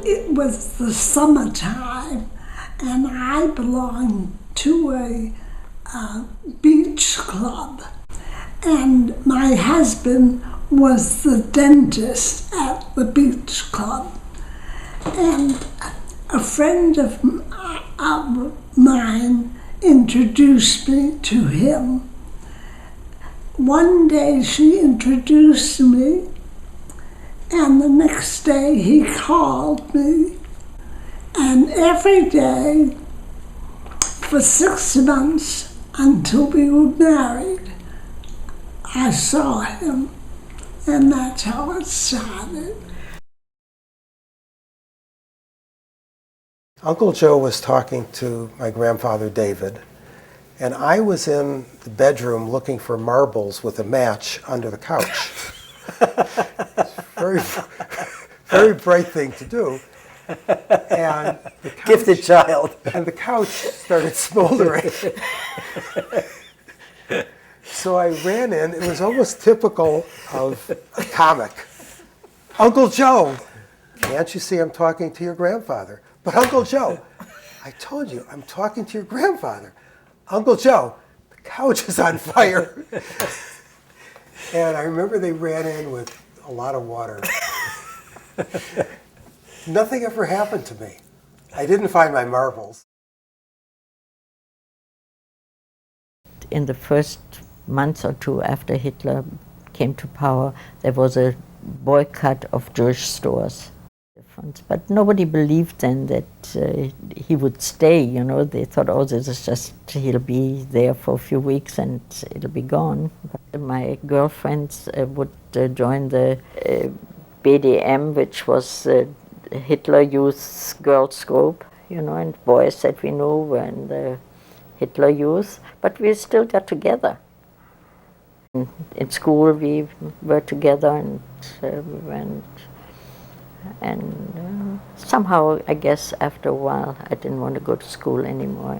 it was the summertime, and I belonged to a beach club. And my husband was the dentist at the beach club. And a friend of mine introduced me to him. One day she introduced me, and the next day he called me. And every day for 6 months until we were married, I saw him, and that's how it started. Uncle Joe was talking to my grandfather David, and I was in the bedroom looking for marbles with a match under the couch. Very, very bright thing to do. And the couch, gifted child. And the couch started smoldering. So I ran in. It was almost typical of a comic. Uncle Joe, can't you see I'm talking to your grandfather? But Uncle Joe, I told you, I'm talking to your grandfather. Uncle Joe, the couch is on fire. And I remember they ran in with a lot of water. Nothing ever happened to me. I didn't find my marbles. In the first month or two after Hitler came to power, there was a boycott of Jewish stores. But nobody believed then that he would stay, you know. They thought, oh, this is just, he'll be there for a few weeks and it'll be gone. But my girlfriends would join the BDM, which was Hitler Youth Girls Group, you know, and boys that we knew were in the Hitler Youth, but we still got together. In school we were together, and we went. And somehow, I guess, after a while, I didn't want to go to school anymore,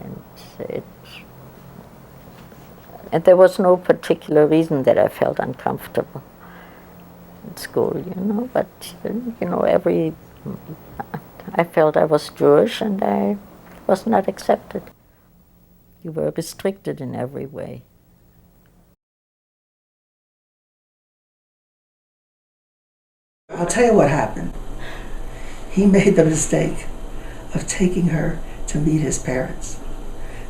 and there was no particular reason that I felt uncomfortable in school, you know. But you know, I felt I was Jewish, and I was not accepted. You were restricted in every way. I'll tell you what happened. He made the mistake of taking her to meet his parents.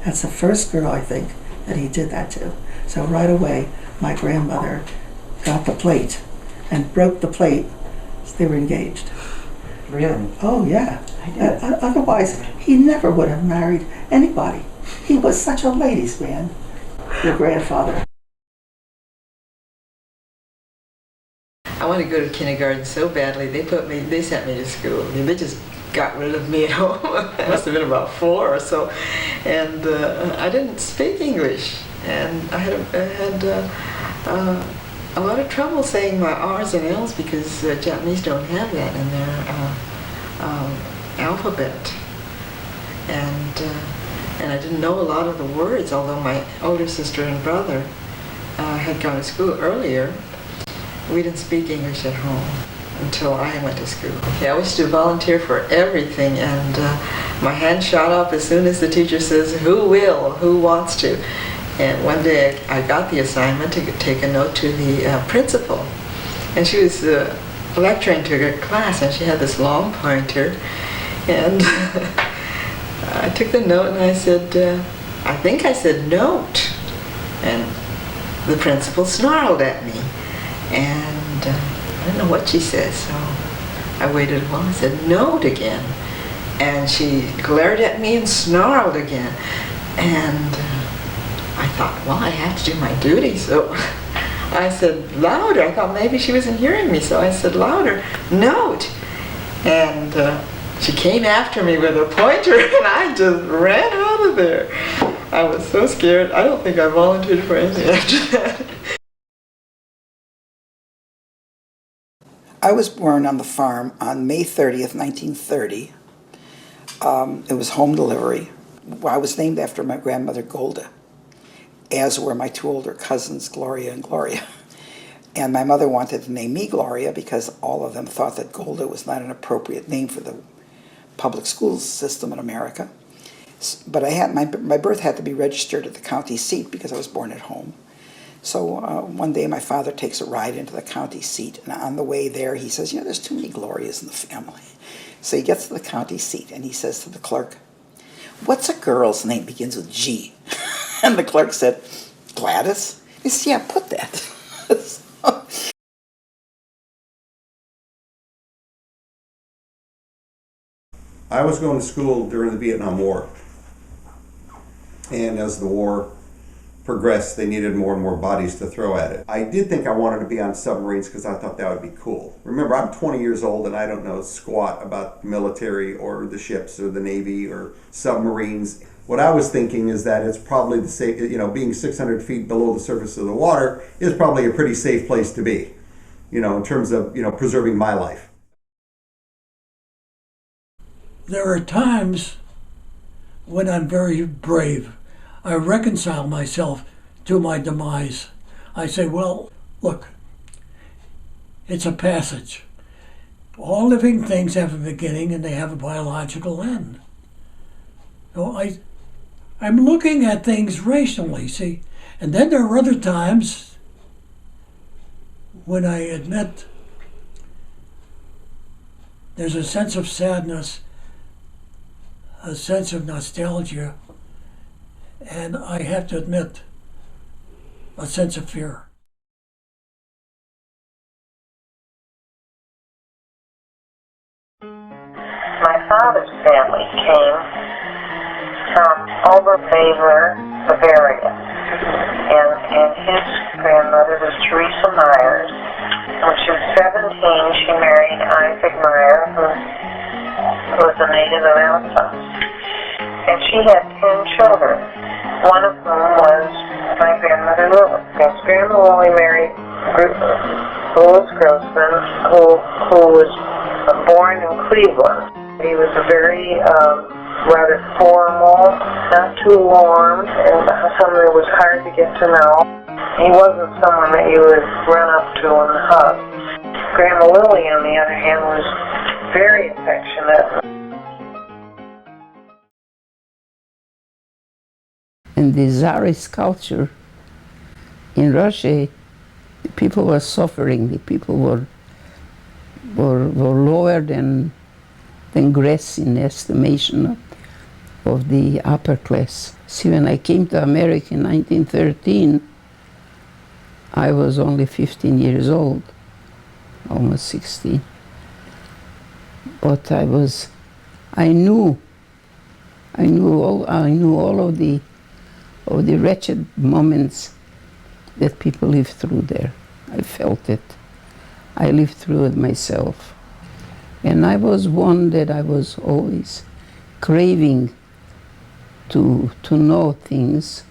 That's the first girl, I think, that he did that to. So right away, my grandmother got the plate and broke the plate. So they were engaged. Really? Oh, yeah. Otherwise, he never would have married anybody. He was such a ladies' man, your grandfather. I wanted to go to kindergarten so badly, they sent me to school. I mean, they just got rid of me at home. I must have been about 4 or so. And I didn't speak English. And I had a lot of trouble saying my R's and L's because Japanese don't have that in their alphabet. And I didn't know a lot of the words, although my older sister and brother had gone to school earlier. We didn't speak English at home until I went to school. I always do volunteer for everything, and my hand shot up as soon as the teacher says, who wants to? And one day I got the assignment to take a note to the principal. And she was lecturing to her class, and she had this long pointer. And I took the note and I said, I think I said note. And the principal snarled at me. And I don't know what she said, so I waited a while and said note again. And she glared at me and snarled again. And I thought, well, I have to do my duty, so I said louder. I thought maybe she wasn't hearing me, so I said louder, note. And she came after me with a pointer, and I just ran out of there. I was so scared. I don't think I volunteered for anything after that. I was born on the farm on May 30th, 1930. It was home delivery. I was named after my grandmother, Golda, as were my 2 older cousins, Gloria and Gloria. And my mother wanted to name me Gloria because all of them thought that Golda was not an appropriate name for the public school system in America. But I had my birth had to be registered at the county seat because I was born at home. So one day my father takes a ride into the county seat, and on the way there he says, there's too many Glorias in the family. So he gets to the county seat and he says to the clerk, "What's a girl's name begins with G?" And the clerk said, "Gladys." He said, "Yeah, put that." I was going to school during the Vietnam War, and as the war progressed, they needed more and more bodies to throw at it. I did think I wanted to be on submarines because I thought that would be cool. Remember, I'm 20 years old and I don't know squat about the military or the ships or the Navy or submarines. What I was thinking is that it's probably the safe, being 600 feet below the surface of the water is probably a pretty safe place to be, in terms of, preserving my life. There are times when I'm very brave. I reconcile myself to my demise. I say, well, look, it's a passage. All living things have a beginning and they have a biological end. So I'm looking at things rationally, see? And then there are other times when I admit there's a sense of sadness, a sense of nostalgia, and I have to admit, a sense of fear. My father's family came from Oberbayler, Bavaria, and his grandmother was Teresa Myers. When she was 17, she married Isaac Meyer, who was a native of Alsace. And she had 10 children, one of whom was my grandmother Lily. Because Grandma Lily married Louis Grossman, who was born in Cleveland. He was a very rather formal, not too warm, and someone that was hard to get to know. He wasn't someone that you would run up to and hug. Grandma Lily, on the other hand, was very affectionate. In the Tsarist culture in Russia, the people were suffering. The people were lower than grass in the estimation of the upper class. See, when I came to America in 1913, I was only 15 years old, almost 16. But I knew all of the wretched moments that people live through there. I felt it. I lived through it myself. And I was one that I was always craving to know things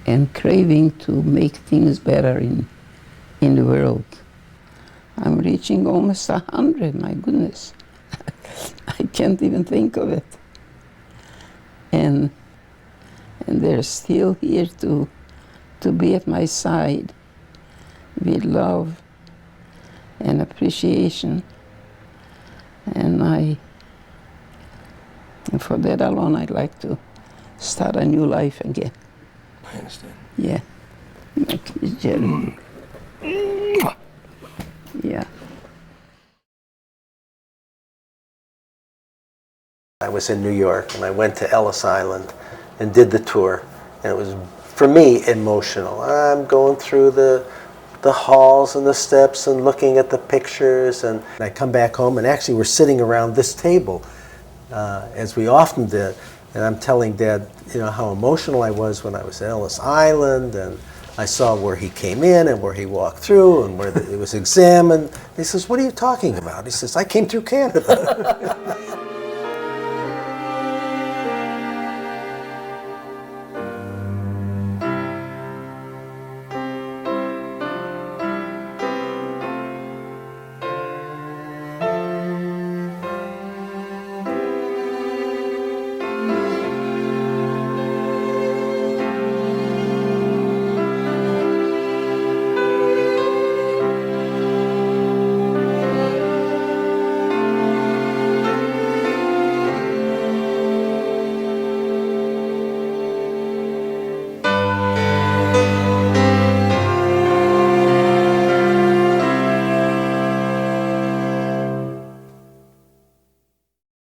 and craving to make things better in the world. I'm reaching almost 100, my goodness. I can't even think of it. And they're still here to be at my side with love and appreciation. And for that alone, I'd like to start a new life again. I understand. Yeah. Jerry. Yeah. I was in New York and I went to Ellis Island and did the tour, and it was, for me, emotional. I'm going through the halls and the steps and looking at the pictures, and I come back home and actually we're sitting around this table as we often did, and I'm telling Dad, how emotional I was when I was at Ellis Island, and I saw where he came in and where he walked through and where it was examined. He says, "What are you talking about?" He says, "I came through Canada."